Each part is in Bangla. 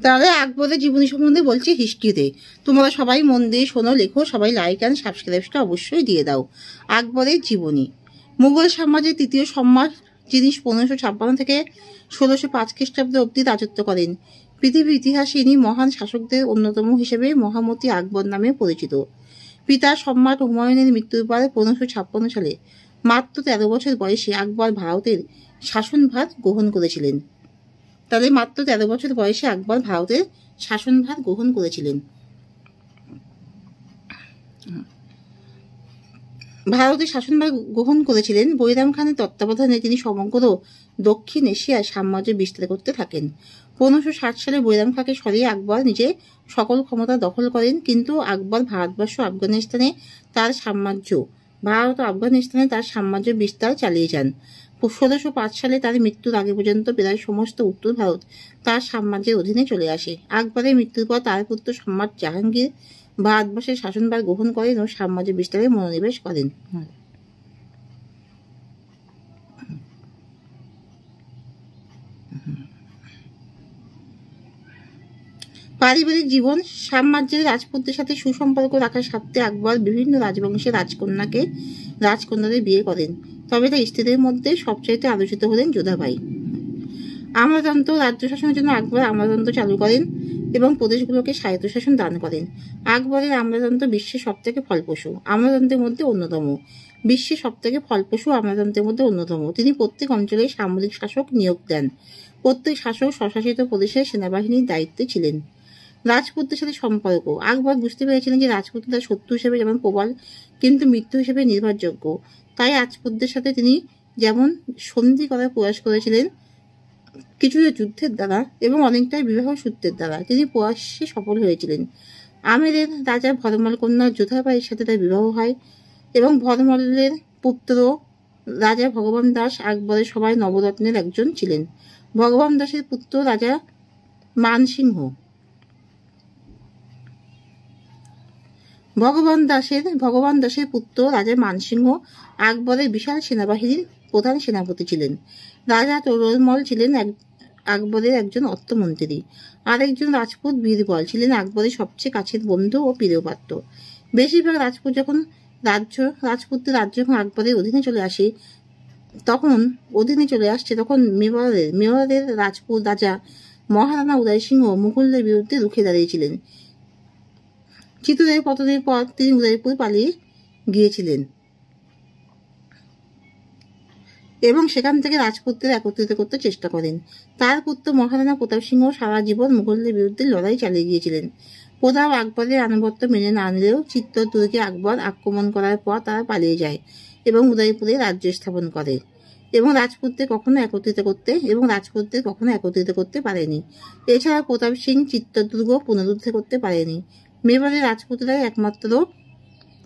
তাহলে আকবরের জীবনী সম্বন্ধে বলছি হিস্ট্রিতে। তোমরা সবাই মন দিয়ে শোনো, লেখো, সবাই লাইক অ্যান্ড সাবস্ক্রাইবটা অবশ্যই দিয়ে দাও। আকবরের জীবনী। মুঘল সাম্রাজ্যের তৃতীয় সম্রাট, যিনি 1556 থেকে 1605 খ্রিস্টাব্দে অবধি রাজত্ব করেন। পৃথিবীর ইতিহাসে ইনি মহান শাসকদের অন্যতম হিসেবে মহামতি আকবর নামে পরিচিত। পিতা সম্রাট হুমায়ুনের মৃত্যুর পর 1556 সালে মাত্র 13 বছর বয়সে আকবর ভারতের শাসনভার গ্রহণ করেছিলেন। তাহলে মাত্র 13 বছর বয়সে আকবর ভারতের শাসনভার গ্রহণ করেছিলেন। ভারতের শাসনভার গ্রহণ করেছিলেন। বৈরাম খানের তত্ত্বাবধানে তিনি সমগ্র দক্ষিণ এশিয়ায় সাম্রাজ্য বিস্তার করতে থাকেন। 1560 সালে বৈরাম খাঁকে সরিয়ে আকবর নিজে সকল ক্ষমতা দখল করেন। কিন্তু আকবর ভারত ও আফগানিস্তানে তার সাম্রাজ্য বিস্তার চালিয়ে যান। 1605 সালে তার মৃত্যুর আগে পর্যন্ত প্রায় সমস্ত উত্তর ভারত তার সাম্রাজ্যের অধীনে চলে আসে। আকবরের মৃত্যুর পর তার পুত্র সম্রাট জাহাঙ্গীর ভারতবর্ষের শাসনভার গ্রহণ করেন ও সাম্রাজ্য বিস্তারে মনোনিবেশ করেন। পারিবারিক জীবন। সাম্রাজ্যের রাজপুতদের সাথে সুসম্পর্ক রাখার স্বার্থে আকবর বিভিন্ন রাজবংশের রাজকন্যাদের বিয়ে করেন। তবে তার স্ত্রীদের মধ্যে সবচাইতে আলোচিত হলেন যোধাবাই। আমলাতন্ত্র। রাজ্য শাসনের জন্য আকবর আমলাতন্ত্র চালু করেন এবং প্রদেশগুলোকে স্বায়ত্তশাসন দান করেন। আকবরের আমলাতন্ত্র বিশ্বের সবথেকে ফলপ্রসূ আমলাতন্ত্রের মধ্যে অন্যতম। তিনি প্রত্যেক অঞ্চলে সামরিক শাসক নিয়োগ দেন। প্রত্যেক শাসক স্বশাসিত প্রদেশের সেনাবাহিনীর দায়িত্বে ছিলেন। রাজপুতদের সাথে সম্পর্ক। আকবর বুঝতে পেরেছিলেন যে রাজপুতরা তার শত্রু হিসেবে যেমন প্রবল, কিন্তু মৃত্যু হিসেবে নির্ভরযোগ্য। তাই রাজপুতদের সাথে তিনি যেমন সন্ধি করার প্রয়াস করেছিলেন, কিছুটা যুদ্ধের দ্বারা এবং অনেকটাই বিবাহ সূত্রের দ্বারা তিনি প্রয়াসে সফল হয়েছিলেন। আমেরের রাজা ভরমল কন্যা যোধাবাইয়ের সাথে তার বিবাহ হয় এবং ভরমলের পুত্র রাজা ভগবান দাস আকবরের সবাই নবরত্নের একজন ছিলেন। ভগবান দাসের পুত্র রাজা মানসিংহ আকবরের বিশাল সেনাবাহিনীর প্রধান সেনাপতি ছিলেন। রাজা তোরলমল ছিলেন আকবরের একজন অর্থমন্ত্রী। আরেকজন রাজপুত বীরবল ছিলেন আকবরের সবচেয়ে কাছের বন্ধু ও প্রিয়পাত্র। বেশিরভাগ রাজপুতদের রাজ্য যখন আকবরের অধীনে চলে আসছে তখন মেওয়ারের রাজপুত রাজা মহারানা উদয় সিংহ মুঘলদের বিরুদ্ধে রুখে দাঁড়িয়েছিলেন। চিত্তদের পতনের পর তিনি উদয়পুর পালিয়ে গিয়েছিলেন এবং সেখান থেকে রাজপুতদের একত্রিত করতে চেষ্টা করেন। তার পুত্র মহারানা প্রতাপ সিংহ সারা জীবন মুঘলদের বিরুদ্ধে লড়াই চালিয়ে গিয়েছিলেন। প্রতাপ আকবরের আনুগত্য মেনে না নিলেও চিত্তর দুর্গে আকবর আক্রমণ করার পর তারা পালিয়ে যায় এবং উদয়পুরে রাজ্য স্থাপন করে এবং রাজপুতদের কখনো একত্রিত করতে পারেনি। এছাড়া প্রতাপ সিং চিত্তদুর্গ পুনরুদ্ধার করতে পারেনি। মেবারের রাজপুতরাই একমাত্র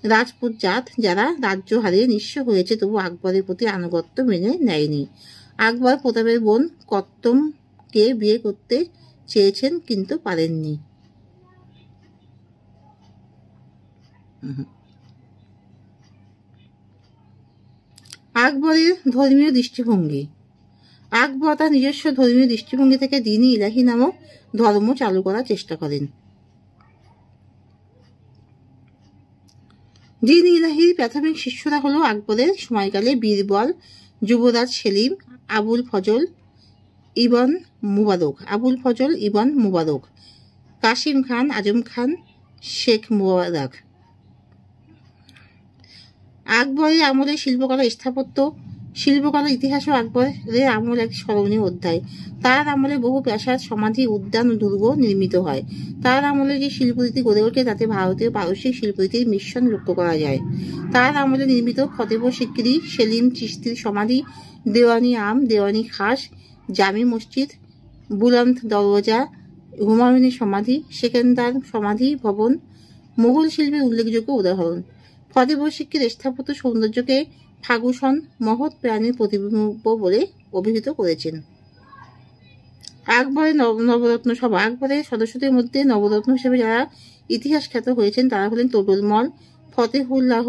রাজপুত জাত যারা রাজ্য হারিয়ে নিঃস্ব হয়েছে তবু আকবরের প্রতি আনুগত্য মেনে নেয়নি। আকবর প্রতাপের বোন কত্তমকে বিয়ে করতে চেয়েছেন কিন্তু পারেননি। আকবরের ধর্মীয় দৃষ্টিভঙ্গি। আকবর তার নিজস্ব ধর্মীয় দৃষ্টিভঙ্গি থেকে দ্বীন ইলাহি নামক ধর্ম চালু করার চেষ্টা করেন। দ্বীন ইলাহির প্রাথমিক শিষ্যরা হল আকবরের সময়কালে বীরবল, যুবরাজ সেলিম, আবুল ফজল ইবন মুবারক, কাসিম খান, আজম খান, শেখ মুবারক। আকবরের আমলে শিল্পকলা ইতিহাসও আকবরের আমল এক স্মরণীয় অধ্যায়। তার আমলে বহু প্রাসাদ, সমাধি, উদ্যান ও দুর্গ নির্মিত হয়। তার আমলে যে শিল্পরীতি গড়ে ওঠে তাতে ভারতীয় পারসিক শিল্পরীতির মিশ্রণ লক্ষ্য করা যায়। তার আমলে নির্মিত ফতেপুর সিক্রি, সেলিম চিশতির সমাধি, দেওয়ানি আম, দেওয়ানি খাস, জামি মসজিদ, বুলন্দ দরওয়াজা, হুমায়ুনের সমাধি, সেকেন্দার সমাধি ভবন মুঘল শিল্পের উল্লেখযোগ্য উদাহরণ। ফতেপুর সিক্রির স্থাপত্য সৌন্দর্যকে ফাগুসন মহৎ প্রাণীর প্রতিবিম্ব বলে অভিহিত করেছেন। আকবরের নবরত্ন সভা। আকবরের সদস্যদের মধ্যে নবরত্ন হিসেবে যারা ইতিহাস খ্যাত হয়েছেন তারা হলেন তোডরমল, ফতেহুল্লাহ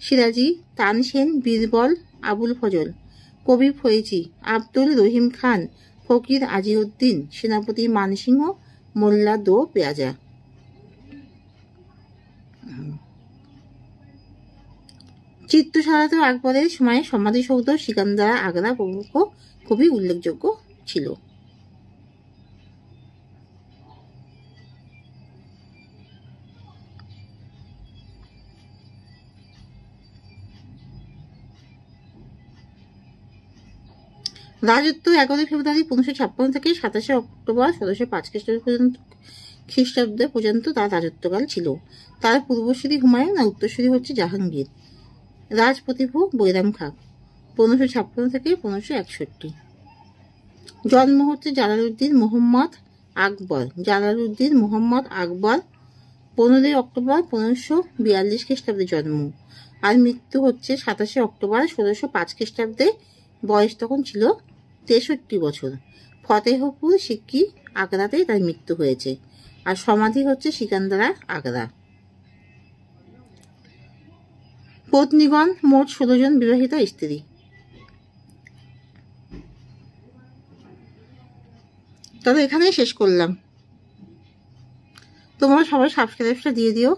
সিরাজি, তানসেন, বীরবল, আবুল ফজল, কবি ফৈজি, আব্দুল রহিম খান, ফকির আজিউদ্দিন, সেনাপতি মানসিংহ, মোল্লা দো পেয়াজা। চিত্তসারাতেও আকবরের সময় সমাধিসৌধ, সিকান্দারা, আগ্রা প্রমুখ খুবই উল্লেখযোগ্য ছিল। রাজত্ব 11 ফেব্রুয়ারি 1556 থেকে 27 অক্টোবর 1605 খ্রিস্টাব্দ পর্যন্ত তার রাজত্বকাল ছিল। তার পূর্বসূরি হুমায়ুন আর উত্তরসূরি হচ্ছে জাহাঙ্গীর। রাজপ্রতিভু বৈরাম খাঁ, 1556 থেকে 1561। জন্ম হচ্ছে জালালউদ্দিন মোহাম্মদ আকবর। জালালউদ্দিন মোহাম্মদ আকবর 15 অক্টোবর 1542 খ্রিস্টাব্দে জন্ম, আর মৃত্যু হচ্ছে 27 অক্টোবর 1605 খ্রিস্টাব্দে। বয়স তখন ছিল 63 বছর। ফতেহপুর সিক্রি আগ্রাতে তার মৃত্যু হয়েছে, আর সমাধি হচ্ছে সিকান্দারা, আগ্রা। পত্নীগণ মোট 16 জন, বিবাহিত স্ত্রী। তবে এখানেই শেষ করলাম। তোমরা সবাই সাবস্ক্রাইবটা দিয়ে দিও।